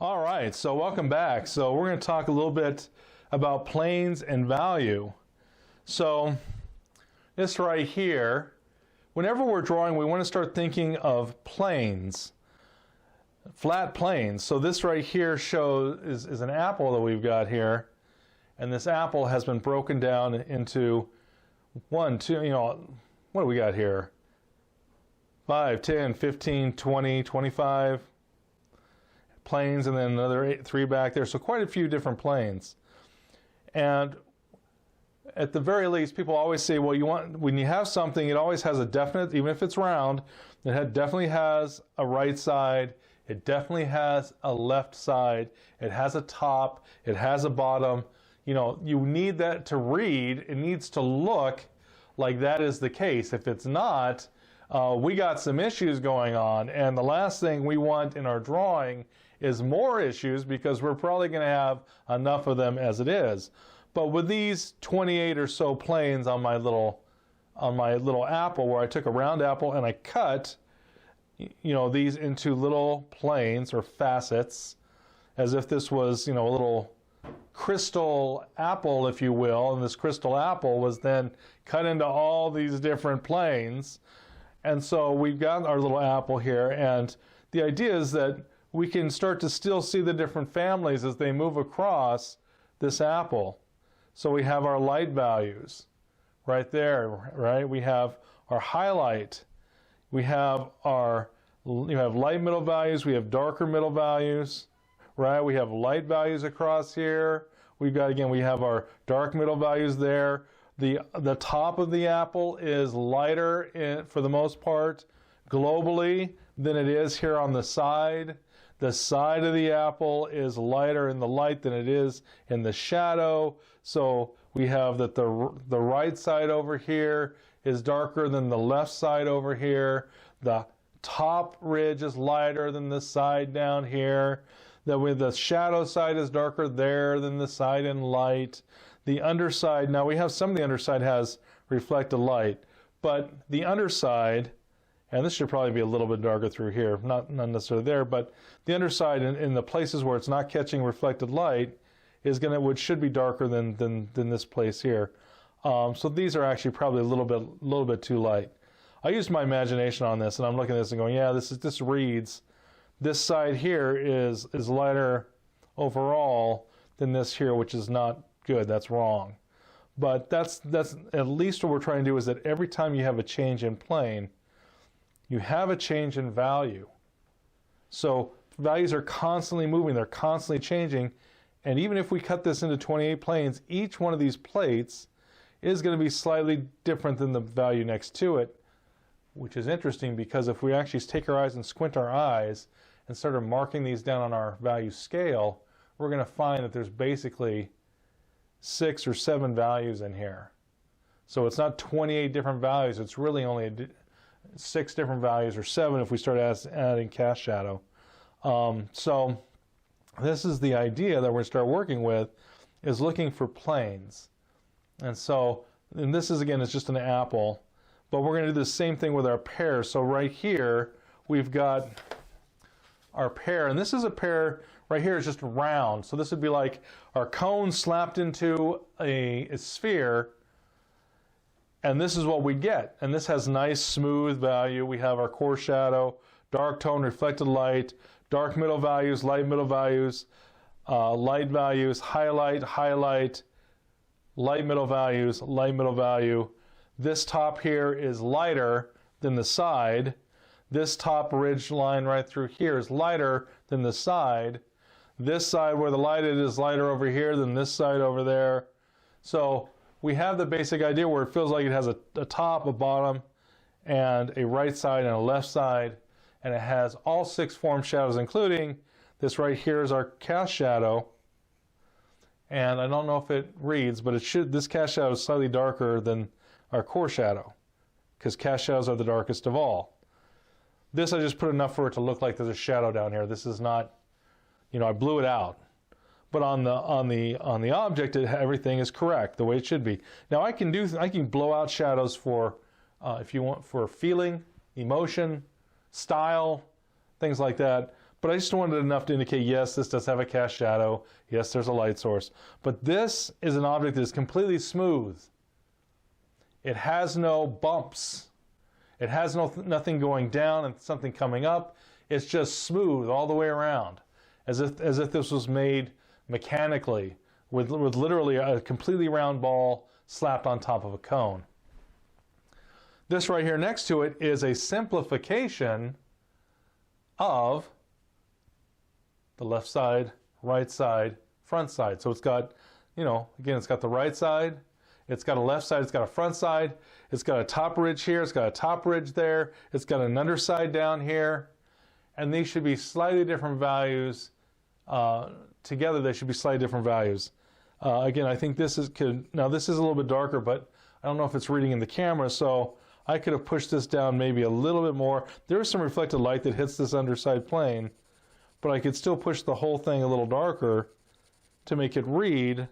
All right, so welcome back. So we're going to talk a little bit about planes and value. So this right here, whenever we're drawing, we want to start thinking of planes, flat planes. So this right here is an apple that we've got here, and this apple has been broken down into 1, 2, what do we got here? 5, 10, 15, 20, 25 planes, and then another 3 back there. So quite a few different planes. And at the very least, people always say, well, when you have something, it always has a definite, even if it's round, it definitely has a right side, it definitely has a left side, it has a top, it has a bottom. You need that to read. It needs to look like that is the case. If it's not, we got some issues going on, and the last thing we want in our drawing is more issues, because we're probably going to have enough of them as it is. But with these 28 or so planes on my little apple, where I took a round apple and I cut these into little planes or facets, as if this was a little crystal apple, if you will, and this crystal apple was then cut into all these different planes. And so we've got our little apple here, and the idea is that we can start to still see the different families as they move across this apple. So we have our light values right there, right? We have our highlight. We have our light middle values. We have darker middle values, right? We have light values across here. We have our dark middle values there. The top of the apple is lighter for the most part globally than it is here on the side. The side of the apple is lighter in the light than it is in the shadow. So we have that the right side over here is darker than the left side over here. The top ridge is lighter than the side down here. The shadow side is darker there than the side in light. The underside, now we have some of the underside has reflected light, but the underside, and this should probably be a little bit darker through here, not necessarily there, but the underside in the places where it's not catching reflected light should be darker than this place here. So these are actually probably a little bit too light. I used my imagination on this, and I'm looking at this and going, yeah, this reads, this side here is lighter overall than this here, which is not good. That's wrong. But that's at least what we're trying to do, is that every time you have a change in plane, you have a change in value. So values are constantly moving, they're constantly changing, and even if we cut this into 28 planes, each one of these plates is going to be slightly different than the value next to it, which is interesting, because if we actually take our eyes and squint our eyes and start marking these down on our value scale, we're going to find that there's basically 6 or 7 values in here. So it's not 28 different values, it's really only 6 different values, or 7 if we start adding cast shadow. So this is the idea that we're going to start working with, is looking for planes. And this is, again, it's just an apple, but we're going to do the same thing with our pear. So right here we've got our pear, and this is a pear right here, is just round. So this would be like our cone slapped into a sphere, and this is what we get. And this has nice smooth value. We have our core shadow, dark tone, reflected light, dark middle values, light middle values, light values, highlight, light middle values, light middle value. This top here is lighter than the side. This top ridge line right through here is lighter than the side. This side where the light is lighter over here than this side over there. So we have the basic idea where it feels like it has a top, a bottom, and a right side and a left side, and it has all 6 form shadows, including this right here is our cast shadow. And I don't know if it reads, but this cast shadow is slightly darker than our core shadow, because cast shadows are the darkest of all. This I just put enough for it to look like there's a shadow down here. This is not, I blew it out. But on the object, everything is correct the way it should be. Now I can blow out shadows for, if you want, for feeling, emotion, style, things like that. But I just wanted enough to indicate, yes, this does have a cast shadow. Yes, there's a light source. But this is an object that is completely smooth. It has no bumps. It has nothing going down and something coming up. It's just smooth all the way around, as if this was made mechanically with literally a completely round ball slapped on top of a cone. This right here next to it is a simplification of the left side, right side, front side. So it's got, again, it's got the right side, it's got a left side, it's got a front side, it's got a top ridge here, it's got a top ridge there, it's got an underside down here, and these should be slightly different values. Together they should be slightly different values. Again, I think this is, now this is a little bit darker, but I don't know if it's reading in the camera, so I could have pushed this down maybe a little bit more. There is some reflected light that hits this underside plane, but I could still push the whole thing a little darker to make it read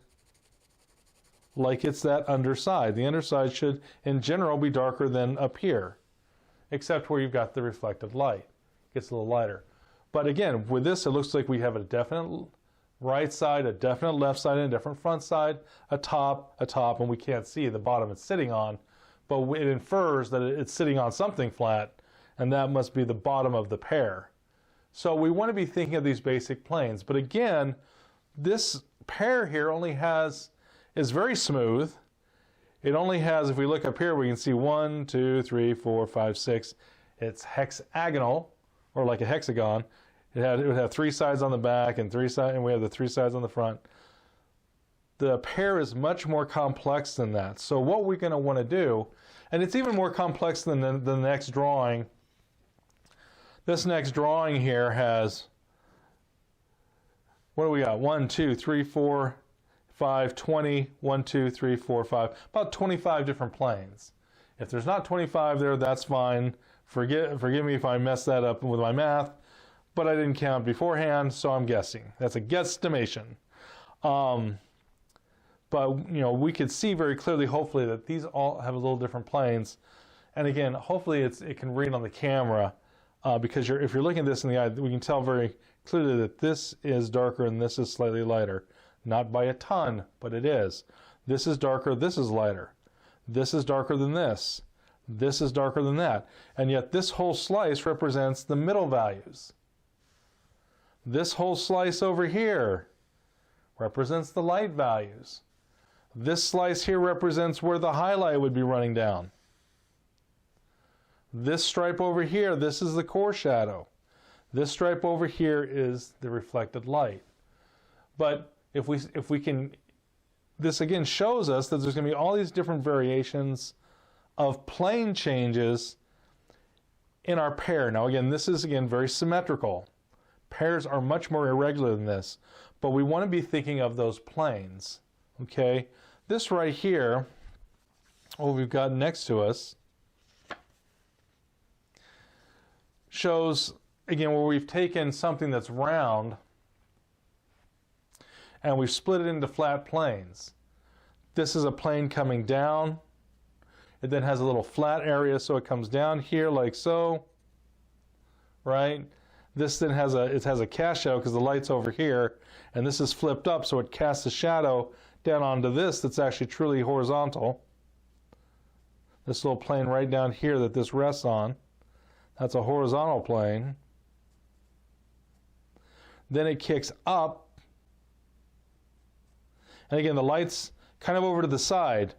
like it's that underside. The underside should, in general, be darker than up here, except where you've got the reflected light. It gets a little lighter. But again, with this, it looks like we have a definite right side, a definite left side, and a different front side, a top, and we can't see the bottom it's sitting on, but it infers that it's sitting on something flat, and that must be the bottom of the pear. So we want to be thinking of these basic planes. But again, this pear here is very smooth. It only has, if we look up here, we can see 1, 2, 3, 4, 5, 6. It's hexagonal, or like a hexagon. It would have 3 sides on the back and 3 sides, and we have the 3 sides on the front. The pear is much more complex than that. So what we're going to want to do, and it's even more complex than the next drawing. This next drawing here has, what do we got? 1, 2, 3, 4, 5, 20, 1, 2, 3, 4, 5, about 25 different planes. If there's not 25 there, that's fine. Forgive me if I mess that up with my math, but I didn't count beforehand, so I'm guessing. That's a guesstimation. But we could see very clearly, hopefully, that these all have a little different planes. And again, hopefully it can read on the camera, because if you're looking at this in the eye, we can tell very clearly that this is darker and this is slightly lighter. Not by a ton, but it is. This is darker, this is lighter. This is darker than this. This is darker than that. And yet this whole slice represents the middle values. This whole slice over here represents the light values. This slice here represents where the highlight would be running down. This stripe over here, this is the core shadow. This stripe over here is the reflected light. But if we can, this again shows us that there's going to be all these different variations of plane changes in our pear. Now again, this is again very symmetrical. Pears are much more irregular than this, but we want to be thinking of those planes. Okay, this right here, what we've got next to us, shows again where we've taken something that's round and we've split it into flat planes. This is a plane coming down. It then has a little flat area, so it comes down here like so, right? This then has a cast shadow because the light's over here, and this is flipped up, so it casts a shadow down onto this that's actually truly horizontal. This little plane right down here that this rests on, that's a horizontal plane. Then it kicks up, and again the light's kind of over to the side,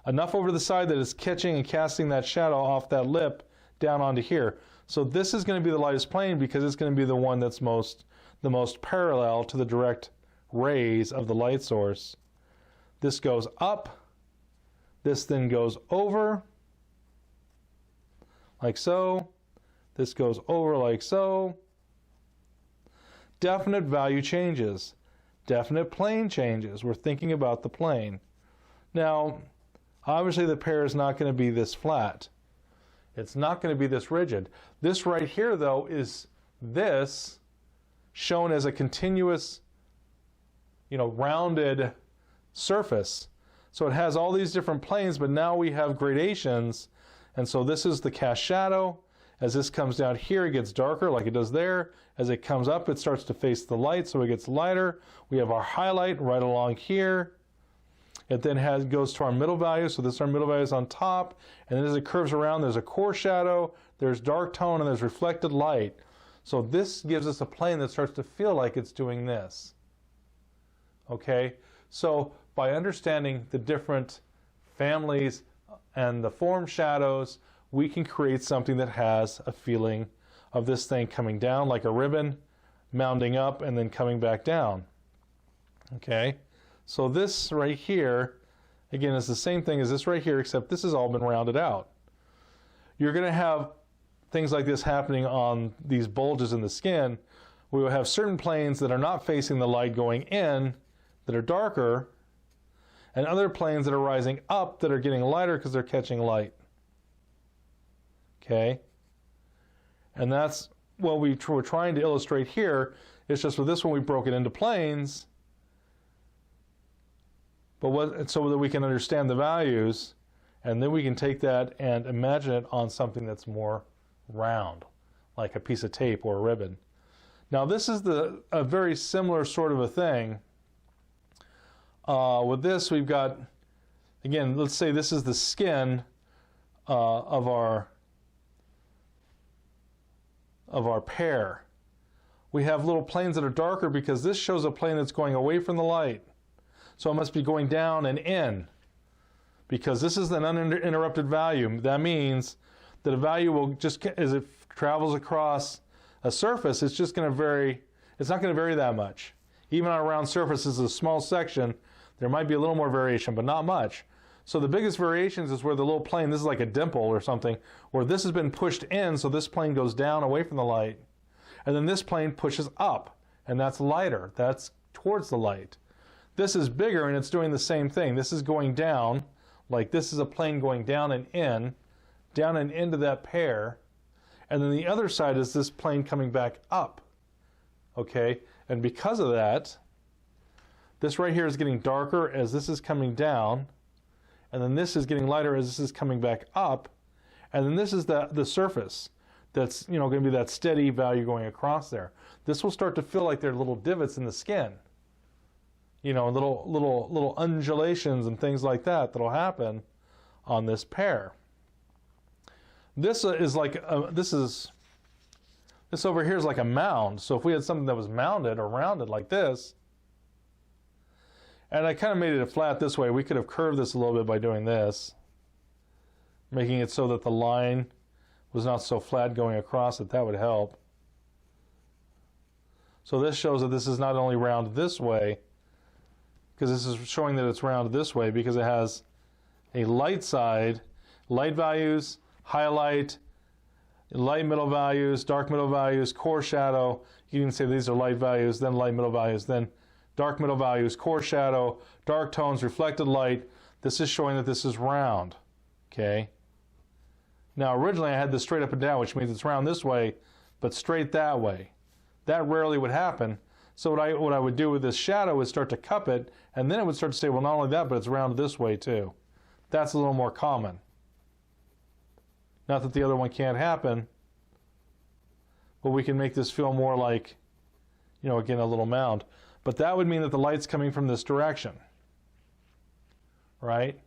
enough over to the side that it's catching and casting that shadow off that lip down onto here. So this is going to be the lightest plane because it's going to be the one that's the most parallel to the direct rays of the light source. This goes up, this then goes over, like so, this goes over like so. Definite value changes, definite plane changes. We're thinking about the plane. Now, obviously the pear is not going to be this flat. It's not going to be this rigid. This right here, though, is this shown as a continuous, rounded surface. So it has all these different planes, but now we have gradations. And so this is the cast shadow, As this comes down here, it gets darker like it does there. As it comes up, it starts to face the light, so it gets lighter. We have our highlight right along here. It then goes to our middle value, so this is our middle value is on top. And then as it curves around, there's a core shadow, there's dark tone, and there's reflected light. So this gives us a plane that starts to feel like it's doing this. Okay, so by understanding the different families and the form shadows, we can create something that has a feeling of this thing coming down like a ribbon, mounding up, and then coming back down. Okay, so this right here, again, is the same thing as this right here, except this has all been rounded out. You're going to have things like this happening on these bulges in the skin. We will have certain planes that are not facing the light going in, that are darker, and other planes that are rising up that are getting lighter because they're catching light. Okay? And that's what we're trying to illustrate here. It's just with this one we broke it into planes, but so that we can understand the values, and then we can take that and imagine it on something that's more round, like a piece of tape or a ribbon. Now this is a very similar sort of a thing. With this we've got, again, let's say this is the skin of our pear. We have little planes that are darker because this shows a plane that's going away from the light. So it must be going down and in, because this is an uninterrupted value. That means that a value will just, as it travels across a surface, it's just going to vary. It's not going to vary that much. Even on a round surface, this is a small section, there might be a little more variation, but not much. So the biggest variations is where the little plane, this is like a dimple or something, where this has been pushed in, so this plane goes down away from the light. And then this plane pushes up, and that's lighter. That's towards the light. This is bigger, and it's doing the same thing. This is going down, like this is a plane going down and into that pear. And then the other side is this plane coming back up. Okay? And because of that, this right here is getting darker as this is coming down, and then this is getting lighter as this is coming back up, and then this is the surface that's going to be that steady value going across there. This will start to feel like there are little divots in the skin, little undulations and things like that that'll happen on this pear. This is like this over here is like a mound. So if we had something that was mounded or rounded like this, and I kind of made it flat this way, we could have curved this a little bit by doing this, making it so that the line was not so flat going across it. That would help. So this shows that this is not only round this way, because this is showing that it's round this way, because it has a light side, light values, highlight, light middle values, dark middle values, core shadow. You can say these are light values, then light middle values, then dark middle values, core shadow, dark tones, reflected light. This is showing that this is round. Okay? Now originally I had this straight up and down, which means it's round this way, but straight that way. That rarely would happen. So what I would do with this shadow is start to cup it, and then it would start to say, well, not only that, but it's round this way too. That's a little more common. Not that the other one can't happen, but we can make this feel more like, again, a little mound. But that would mean that the light's coming from this direction, right?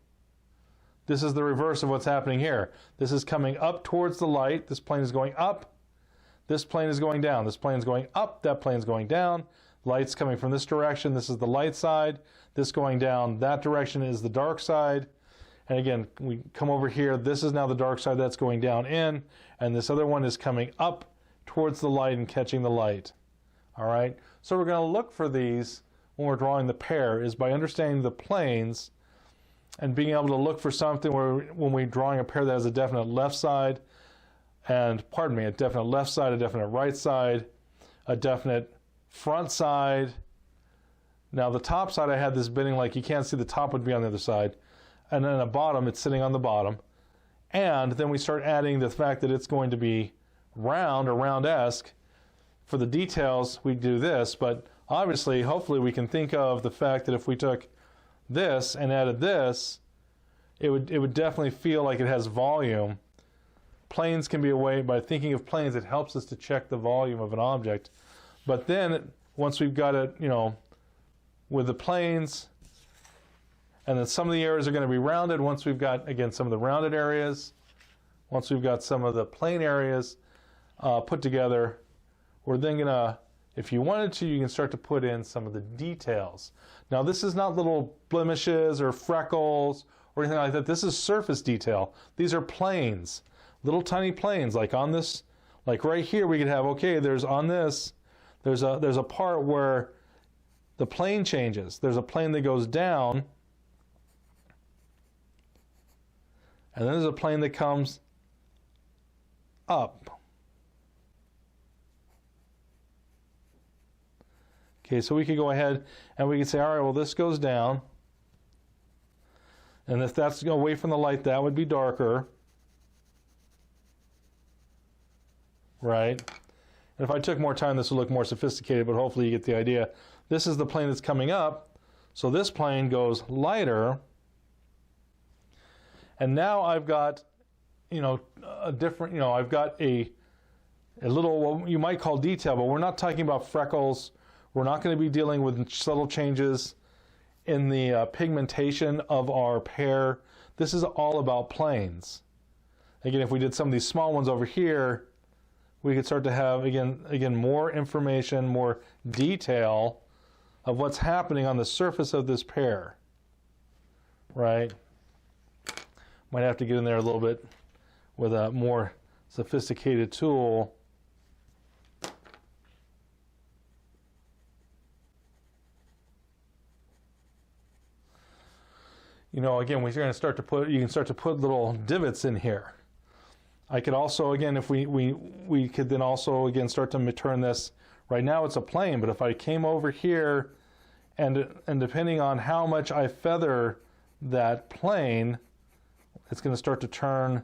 This is the reverse of what's happening here. This is coming up towards the light. This plane is going up. This plane is going down. This plane's going up. That plane's going down. Light's coming from this direction. This is the light side. This going down that direction is the dark side. And again, we come over here. This is now the dark side. That's going down in. And this other one is coming up towards the light and catching the light. All right? So we're going to look for these when we're drawing the pear, is by understanding the planes and being able to look for something where when we're drawing a pear that has a definite left side, and a definite left side, a definite right side, a definite front side. Now the top side I had this bending like you can't see the top would be on the other side. And then the bottom, it's sitting on the bottom. And then we start adding the fact that it's going to be round or round-esque. For the details, we do this, but obviously, hopefully we can think of the fact that if we took this and added this, it would definitely feel like it has volume planes can be a way, by thinking of planes, it helps us to check the volume of an object. But then, once we've got it, with the planes, and then some of the areas are going to be rounded, once we've got, again, some of the rounded areas, once we've got some of the plane areas put together, we're then going to, if you wanted to, you can start to put in some of the details. Now, this is not little blemishes or freckles or anything like that. This is surface detail. These are planes, little tiny planes. Like on this, like right here, we could have, okay, there's on this, there's a part where the plane changes. There's a plane that goes down, and then there's a plane that comes up. Okay, so we could go ahead and we could say, all right, well, this goes down. And if that's away from the light, that would be darker. Right? And if I took more time, this would look more sophisticated, but hopefully you get the idea. This is the plane that's coming up. So this plane goes lighter. And now I've got, a different, I've got a little, what you might call detail, but we're not talking about freckles. We're not going to be dealing with subtle changes in the pigmentation of our pear. This is all about planes. Again, if we did some of these small ones over here, we could start to have, again, more information, more detail of what's happening on the surface of this pear. Right? Might have to get in there a little bit with a more sophisticated tool. Again, we're going to start to put, you can start to put little divots in here. I could also, again, if we could then also, again, start to turn this, right now it's a plane, but if I came over here and depending on how much I feather that plane, it's going to start to turn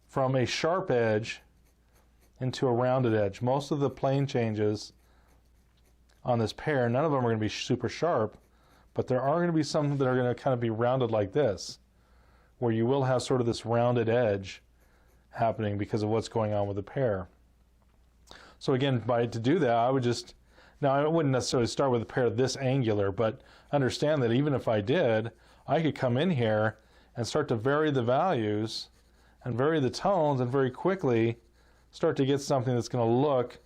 from a sharp edge into a rounded edge. Most of the plane changes on this pear, none of them are going to be super sharp, but there are going to be some that are going to kind of be rounded like this, where you will have sort of this rounded edge happening because of what's going on with the pear. So again, to do that, I would just, now I wouldn't necessarily start with a pear this angular, but understand that even if I did, I could come in here and start to vary the values and vary the tones and very quickly start to get something that's going to look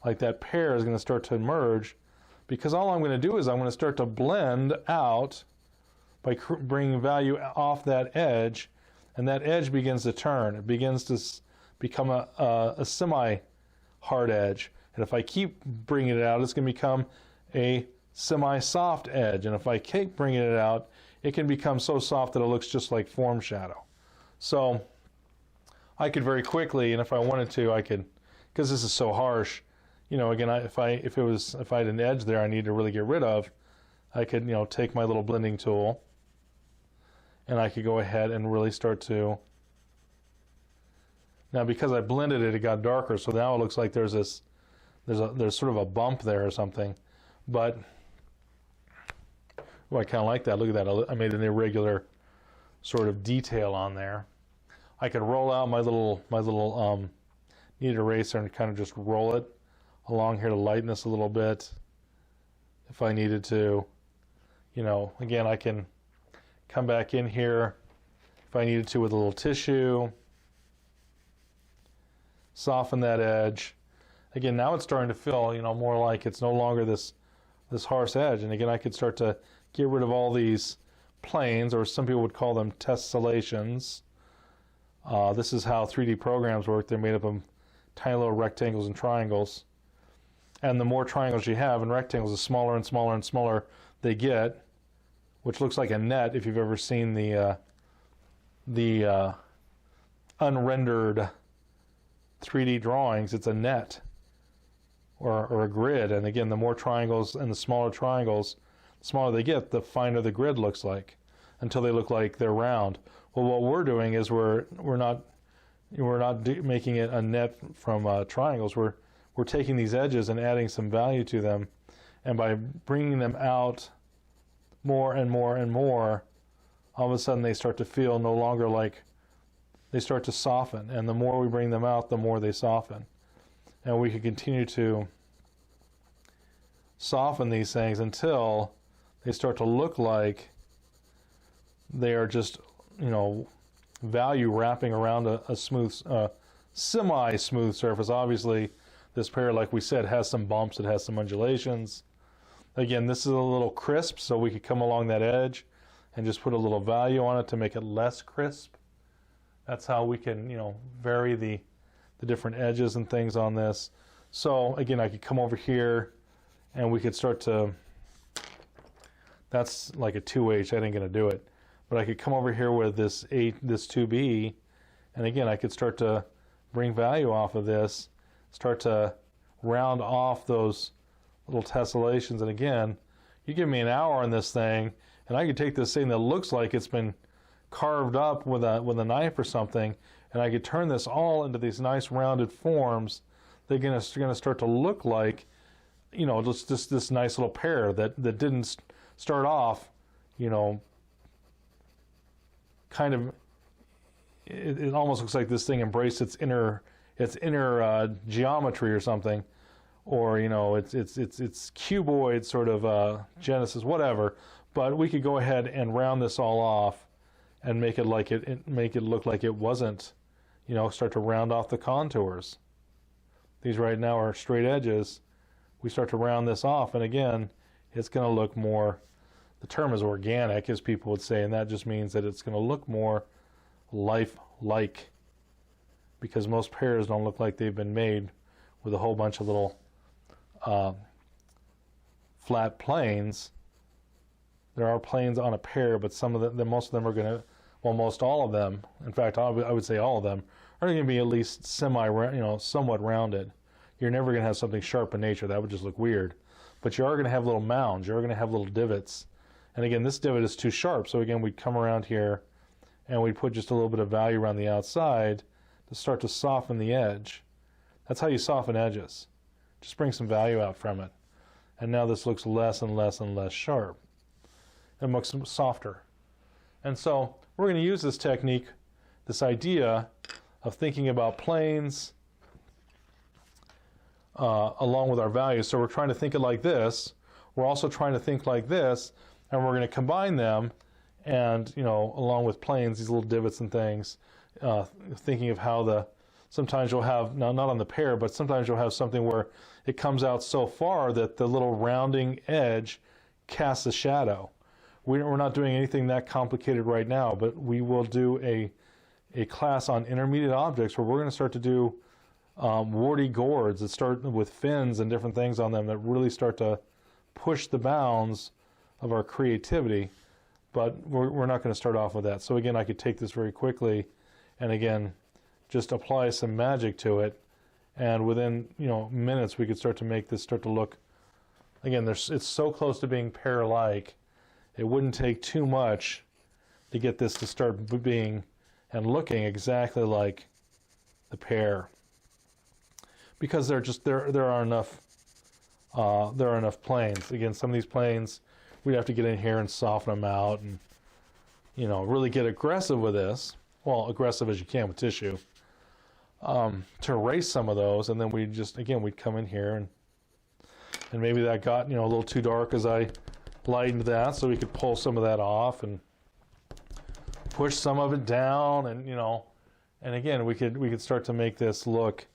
like that pear is going to start to emerge, because all I'm going to do is I'm going to start to blend out by bringing value off that edge, and that edge begins to turn. It begins to become a semi-hard edge. And if I keep bringing it out, it's going to become a semi-soft edge. And if I keep bringing it out, it can become so soft that it looks just like form shadow. So I could very quickly, and if I wanted to, I could, because this is so harsh, again, if I had an edge there I need to really get rid of, I could, take my little blending tool, and I could go ahead and really start to. Now, because I blended it, it got darker, so now it looks like there's sort of a bump there or something. But I kind of like that. Look at that. I made an irregular sort of detail on there. I could roll out my little knead eraser and kind of just roll it along here to lighten this a little bit if I needed to. Again, I can come back in here if I needed to with a little tissue, soften that edge. Again, now it's starting to feel, more like it's no longer this harsh edge. And again, I could start to get rid of all these planes, or some people would call them tessellations. This is how 3D programs work. They're made up of tiny little rectangles and triangles. And the more triangles you have and rectangles, the smaller and smaller and smaller they get, which looks like a net if you've ever seen the unrendered 3D drawings. It's a net or a grid. And again, the more triangles and the smaller triangles, the smaller they get, the finer the grid looks like, until they look like they're round. Well, what we're doing is we're not making it a net from triangles. We're taking these edges and adding some value to them, and by bringing them out more and more and more all of a sudden they start to feel no longer like, they start to soften. And the more we bring them out, the more they soften. And we can continue to soften these things until they start to look like they are just, value wrapping around a smooth, semi-smooth surface. Obviously, this pear, like we said, has some bumps, it has some undulations. Again, this is a little crisp, so we could come along that edge and just put a little value on it to make it less crisp. That's how we can, vary the different edges and things on this. So again, I could come over here and we could start to, that's like a 2H, I ain't gonna do it. But I could come over here with this 2B, and again, I could start to bring value off of this, start to round off those little tessellations. And again, you give me an hour on this thing, and I could take this thing that looks like it's been carved up with a knife or something, and I could turn this all into these nice rounded forms. They're going to start to look like, just this nice little pear that didn't start off, kind of. It almost looks like this thing embraced its inner geometry or something, or it's cuboid sort of genesis, whatever. But we could go ahead and round this all off and make it look like it wasn't, start to round off the contours. These right now are straight edges. We start to round this off, and again, it's going to look more, the term is organic, as people would say, and that just means that it's going to look more life-like, because most pears don't look like they've been made with a whole bunch of little flat planes. There are planes on a pear, but most of them are going to, most all of them, in fact, I would say all of them, are going to be at least somewhat rounded. You're never going to have something sharp in nature. That would just look weird. But you are going to have little mounds. You're going to have little divots. And again, this divot is too sharp. So again, we'd come around here and we'd put just a little bit of value around the outside to start to soften the edge. That's how you soften edges. Just bring some value out from it. And now this looks less and less and less sharp. It looks softer. And so we're going to use this technique, this idea of thinking about planes along with our values. So we're trying to think it like this. We're also trying to think like this, and we're going to combine them, and along with planes, these little divots and things. Thinking of how sometimes you'll have, now not on the pear, but sometimes you'll have something where it comes out so far that the little rounding edge casts a shadow. We're not doing anything that complicated right now, but we will do a class on intermediate objects where we're going to start to do warty gourds that start with fins and different things on them that really start to push the bounds of our creativity. But we're not going to start off with that. So again, I could take this very quickly and again just apply some magic to it, and within minutes we could start to make this start to look, again, it's so close to being pear-like. It wouldn't take too much to get this to start being and looking exactly like the pear, because there are enough planes. Again, some of these planes we'd have to get in here and soften them out and really get aggressive with this. Well, aggressive as you can with tissue, to erase some of those, and then we'd come in here and maybe that got a little too dark as I lightened that, so we could pull some of that off and push some of it down, and again we could start to make this look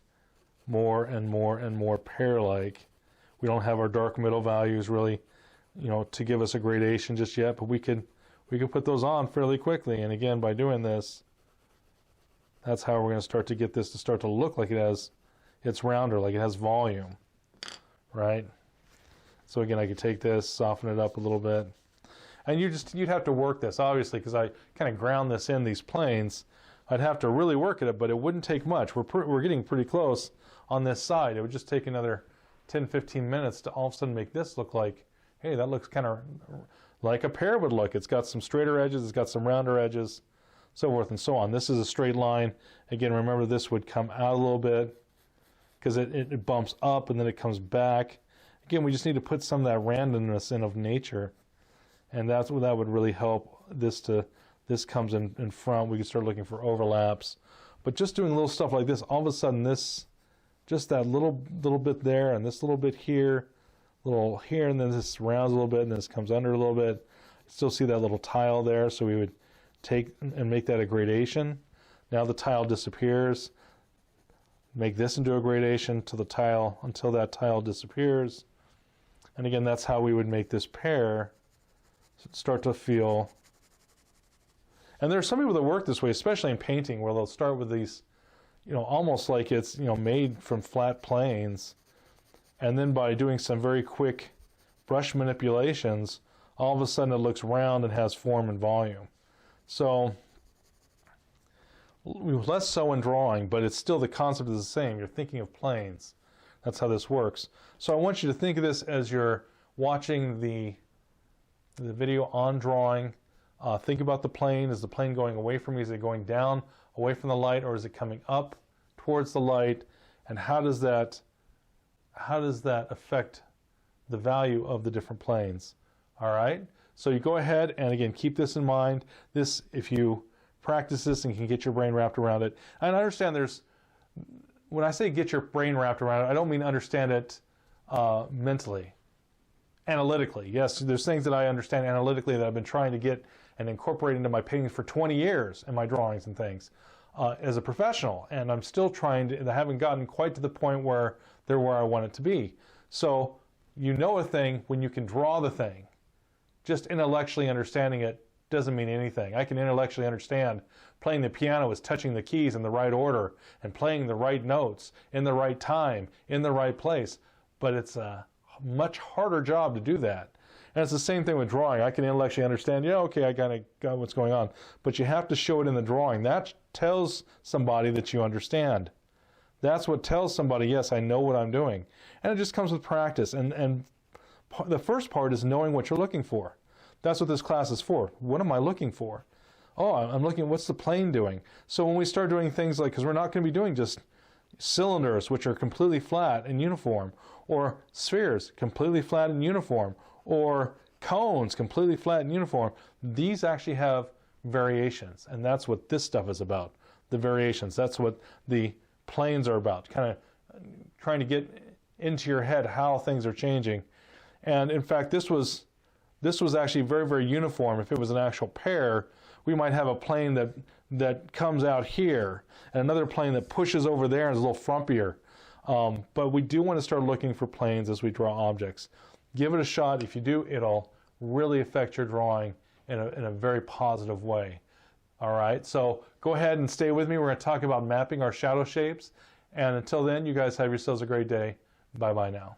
more and more and more pear-like. We don't have our dark middle values really to give us a gradation just yet, but we could put those on fairly quickly. And again, by doing this, that's how we're going to start to get this to start to look like it's rounder, like it has volume, right? So again, I could take this, soften it up a little bit, and you'd have to work this, obviously, because I kind of ground this in these planes. I'd have to really work at it, but it wouldn't take much. We're getting pretty close on this side. It would just take another 10-15 minutes to all of a sudden make this look like, hey, that looks kind of like a pear would look. It's got some straighter edges, it's got some rounder edges, so forth and so on. This is a straight line. Again, remember, this would come out a little bit because it bumps up and then it comes back. Again, we just need to put some of that randomness in of nature, and that would really help this to this comes in front. We can start looking for overlaps. But just doing little stuff like this, all of a sudden this, just that little bit there and this little bit here, little here, and then this rounds a little bit and this comes under a little bit. Still see that little tile there, so we would take and make that a gradation. Now the tile disappears. Make this into a gradation to the tile until that tile disappears. And again, that's how we would make this pear start to feel. And there are some people that work this way, especially in painting, where they'll start with these, almost like it's, made from flat planes. And then by doing some very quick brush manipulations, all of a sudden it looks round and has form and volume. So less so in drawing, but it's still, the concept is the same. You're thinking of planes. That's how this works. So I want you to think of this as you're watching the video on drawing. Think about the plane. Is the plane going away from you? Is it going down away from the light, or is it coming up towards the light? And how does that affect the value of the different planes? All right. So you go ahead and again keep this in mind. This, if you practice this and can get your brain wrapped around it. And I understand when I say get your brain wrapped around it, I don't mean understand it mentally, analytically. Yes, there's things that I understand analytically that I've been trying to get and incorporate into my paintings for 20 years in my drawings and things as a professional. And I'm still trying to, I haven't gotten quite to the point where they're where I want it to be. So you know a thing when you can draw the thing. Just intellectually understanding it doesn't mean anything. I can intellectually understand playing the piano is touching the keys in the right order and playing the right notes in the right time, in the right place. But it's a much harder job to do that. And it's the same thing with drawing. I can intellectually understand, okay, I kind of got what's going on. But you have to show it in the drawing. That tells somebody that you understand. That's what tells somebody, yes, I know what I'm doing. And it just comes with practice. And the first part is knowing what you're looking for. That's what this class is for. What am I looking for? Oh, I'm looking, what's the plane doing? So when we start doing things like, because we're not going to be doing just cylinders, which are completely flat and uniform, or spheres, completely flat and uniform, or cones, completely flat and uniform. These actually have variations, and that's what this stuff is about, the variations. That's what the planes are about, kind of trying to get into your head how things are changing. And in fact, this was actually very, very uniform. If it was an actual pear, we might have a plane that comes out here and another plane that pushes over there and is a little frumpier. But we do want to start looking for planes as we draw objects. Give it a shot. If you do, it'll really affect your drawing in a very positive way. All right, so go ahead and stay with me. We're going to talk about mapping our shadow shapes. And until then, you guys have yourselves a great day. Bye-bye now.